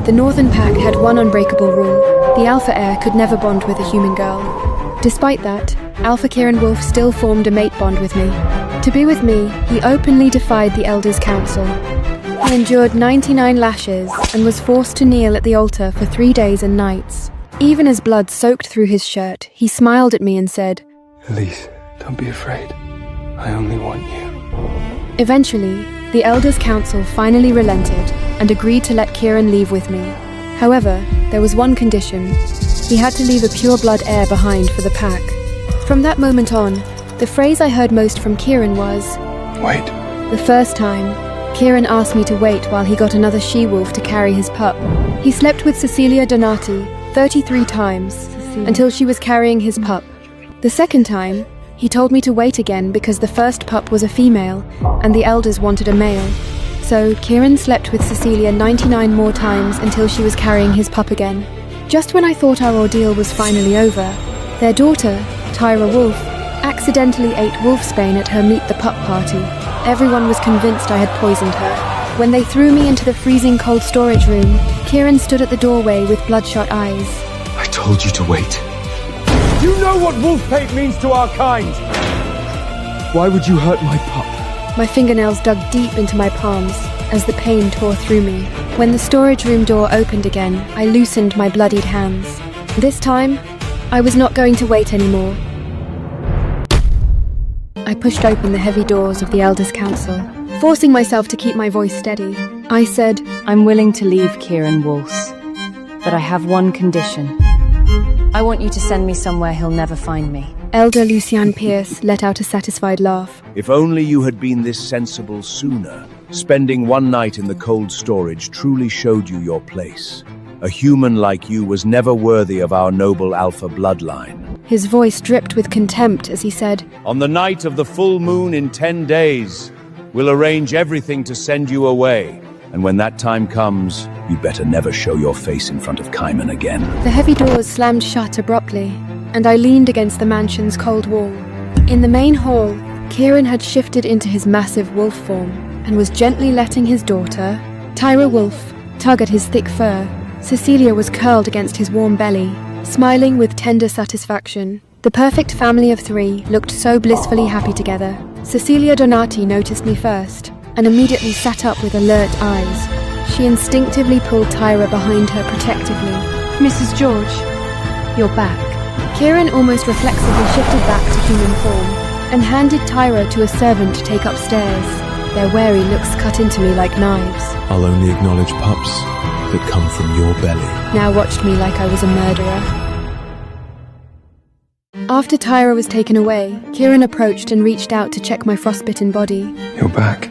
The Northern Pack had one unbreakable rule: the Alpha heir could never bond with a human girl. Despite that, Alpha Kieran Wolf still formed a mate bond with me. To be with me, he openly defied the Elders' Council. He endured 99 lashes and was forced to kneel at the altar for 3 days and nights. Even as blood soaked through his shirt, he smiled at me and said, "Elise, don't be afraid. I only want you." Eventually, the Elders' Council finally relented and agreed to let Kieran leave with me. However, there was one condition. He had to leave a pure-blood heir behind for the pack. From that moment on, the phrase I heard most from Kieran was, "Wait." The first time, Kieran asked me to wait while he got another she-wolf to carry his pup. He slept with Cecilia Donati 33 times until she was carrying his pup. The second time, he told me to wait again because the first pup was a female and the elders wanted a male. So Kieran slept with Cecilia 99 more times until she was carrying his pup again. Just when I thought our ordeal was finally over, their daughter, Tyra Wolf, accidentally ate wolfsbane at her Meet the Pup party. Everyone was convinced I had poisoned her. When they threw me into the freezing cold storage room, Kieran stood at the doorway with bloodshot eyes. "I told you to wait." You know what wolf hate means to our kind! Why would you hurt my pup? My fingernails dug deep into my palms as the pain tore through me. When the storage room door opened again, I loosened my bloodied hands. This time, I was not going to wait anymore. I pushed open the heavy doors of the Elders' Council, forcing myself to keep my voice steady. I said, "I'm willing to leave Kieran Wolf's, but I have one condition. I want you to send me somewhere he'll never find me." Elder Lucian Pierce let out a satisfied laugh. If only you had been this sensible sooner. Spending one night in the cold storage truly showed you your place. A human like you was never worthy of our noble Alpha bloodline. His voice dripped with contempt as he said, On the night of the full moon in 10 days, we'll arrange everything to send you away. And when that time comes, you'd better never show your face in front of Kaiman again. The heavy doors slammed shut abruptly, and I leaned against the mansion's cold wall. In the main hall, Kieran had shifted into his massive wolf form and was gently letting his daughter, Tyra Wolf, tug at his thick fur. Cecilia was curled against his warm belly, smiling with tender satisfaction. The perfect family of 3 looked so blissfully happy together. Cecilia Donati noticed me first and immediately sat up with alert eyes. She instinctively pulled Tyra behind her protectively. "Mrs. George, you're back." Kieran almost reflexively shifted back to human form and handed Tyra to a servant to take upstairs. Their wary looks cut into me like knives. "I'll only acknowledge pups that come from your belly." Now watched me like I was a murderer. After Tyra was taken away, Kieran approached and reached out to check my frostbitten body. "You're back.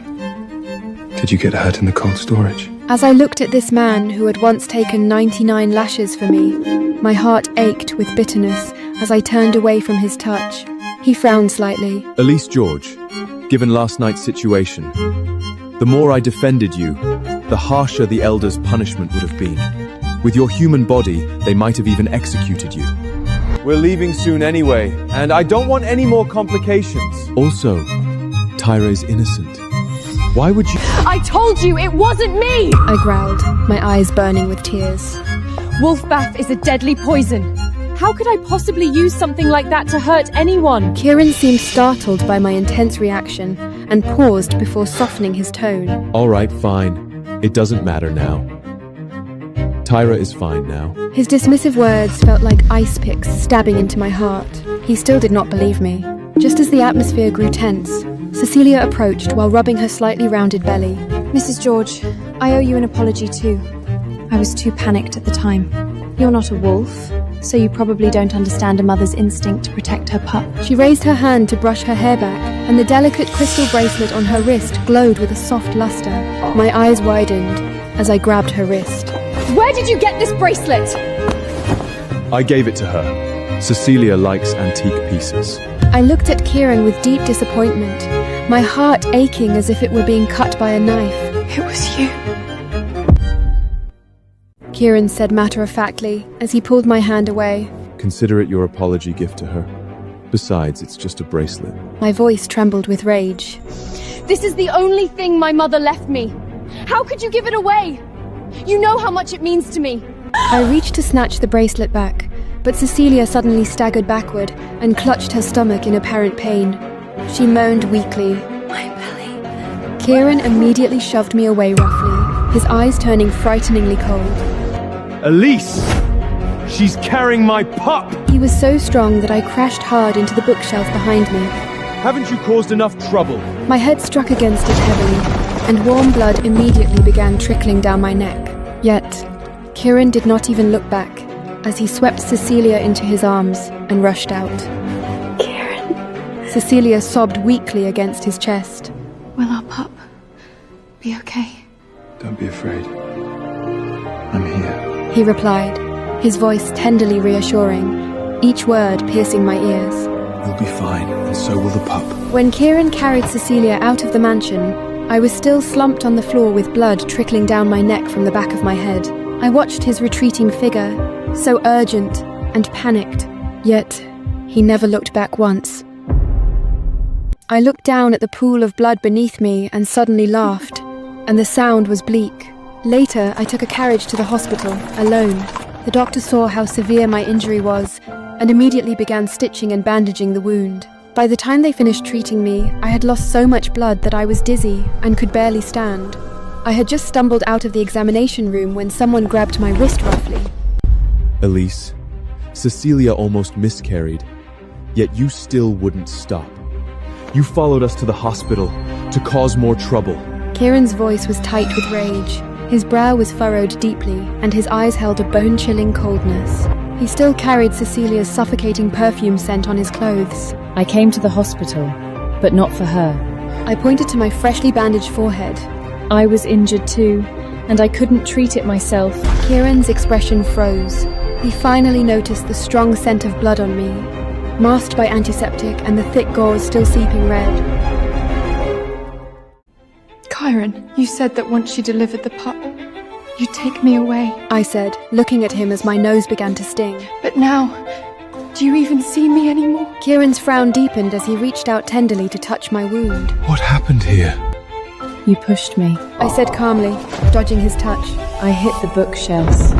Did you get hurt in the cold storage?" As I looked at this man who had once taken 99 lashes for me, my heart ached with bitterness as I turned away from his touch. He frowned slightly. Elise George, given last night's situation, the more I defended you, the harsher the Elders' punishment would have been. With your human body, they might have even executed you. We're leaving soon anyway, and I don't want any more complications. Also, Tyra is innocent. Why would you— I told you it wasn't me! I growled, my eyes burning with tears. Wolf bath is a deadly poison. How could I possibly use something like that to hurt anyone? Kieran seemed startled by my intense reaction and paused before softening his tone. All right, fine. It doesn't matter now. Tyra is fine now. His dismissive words felt like ice picks stabbing into my heart. He still did not believe me. Just as the atmosphere grew tense, Cecilia approached while rubbing her slightly rounded belly. Mrs. George, I owe you an apology too. I was too panicked at the time. You're not a wolf, so you probably don't understand a mother's instinct to protect her pup. She raised her hand to brush her hair back, and the delicate crystal bracelet on her wrist glowed with a soft luster. My eyes widened as I grabbed her wrist. Where did you get this bracelet? I gave it to her. Cecilia likes antique pieces. I looked at Kieran with deep disappointment, my heart aching as if it were being cut by a knife. It was you. Kieran said matter-of-factly as he pulled my hand away. Consider it your apology gift to her. Besides, it's just a bracelet. My voice trembled with rage. This is the only thing my mother left me. How could you give it away? You know how much it means to me. I reached to snatch the bracelet back, but Cecilia suddenly staggered backward and clutched her stomach in apparent pain. She moaned weakly. My belly. Kieran immediately shoved me away roughly, his eyes turning frighteningly cold. Elise! She's carrying my pup! He was so strong that I crashed hard into the bookshelf behind me. Haven't you caused enough trouble? My head struck against it heavily, and warm blood immediately began trickling down my neck. Yet, Kieran did not even look back, as he swept Cecilia into his arms and rushed out. Kieran. Cecilia sobbed weakly against his chest. Will our pup be okay? Don't be afraid. I'm here. He replied, his voice tenderly reassuring, each word piercing my ears. You'll be fine, and so will the pup. When Kieran carried Cecilia out of the mansion, I was still slumped on the floor with blood trickling down my neck from the back of my head. I watched his retreating figure, so urgent and panicked, yet he never looked back once. I looked down at the pool of blood beneath me and suddenly laughed, and the sound was bleak. Later, I took a carriage to the hospital, alone. The doctor saw how severe my injury was, and immediately began stitching and bandaging the wound. By the time they finished treating me, I had lost so much blood that I was dizzy and could barely stand. I had just stumbled out of the examination room when someone grabbed my wrist roughly. Elise, Cecilia almost miscarried, yet you still wouldn't stop. You followed us to the hospital to cause more trouble. Kieran's voice was tight with rage. His brow was furrowed deeply, and his eyes held a bone-chilling coldness. He still carried Cecilia's suffocating perfume scent on his clothes. I came to the hospital, but not for her. I pointed to my freshly bandaged forehead. I was injured too, and I couldn't treat it myself. Kieran's expression froze. He finally noticed the strong scent of blood on me, masked by antiseptic and the thick gauze still seeping red. Kieran, you said that once you delivered the pup, you'd take me away. I said, looking at him as my nose began to sting. But now, do you even see me anymore? Kieran's frown deepened as he reached out tenderly to touch my wound. What happened here? You pushed me. I said calmly, dodging his touch. I hit the bookshelves.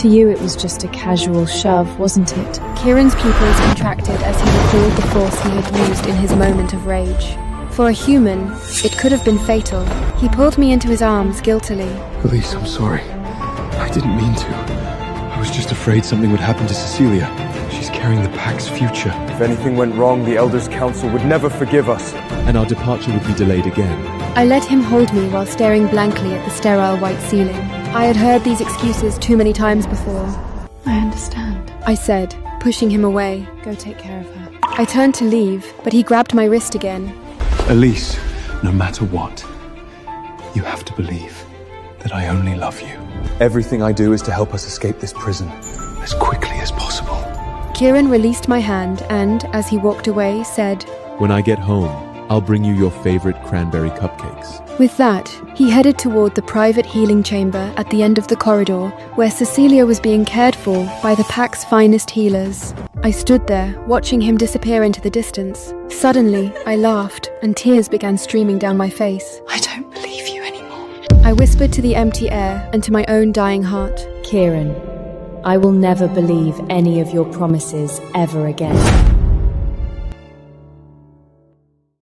To you it was just a casual shove, wasn't it? Kieran's pupils contracted as he recalled the force he had used in his moment of rage. For a human, it could have been fatal. He pulled me into his arms guiltily. Elise, I'm sorry. I didn't mean to. I was just afraid something would happen to Cecilia. She's carrying the pack's future. If anything went wrong, the Elders' Council would never forgive us. And our departure would be delayed again. I let him hold me while staring blankly at the sterile white ceiling. I had heard these excuses too many times before. I understand. I said, pushing him away. Go take care of her. I turned to leave, but he grabbed my wrist again. Elise, no matter what, you have to believe that I only love you. Everything I do is to help us escape this prison. As quickly as possible. Kieran released my hand and, as he walked away, said, When I get home, I'll bring you your favorite cranberry cupcakes. With that, he headed toward the private healing chamber at the end of the corridor, where Cecilia was being cared for by the pack's finest healers. I stood there, watching him disappear into the distance. Suddenly, I laughed, and tears began streaming down my face. I don't believe you anymore. I whispered to the empty air and to my own dying heart. Kieran, I will never believe any of your promises ever again.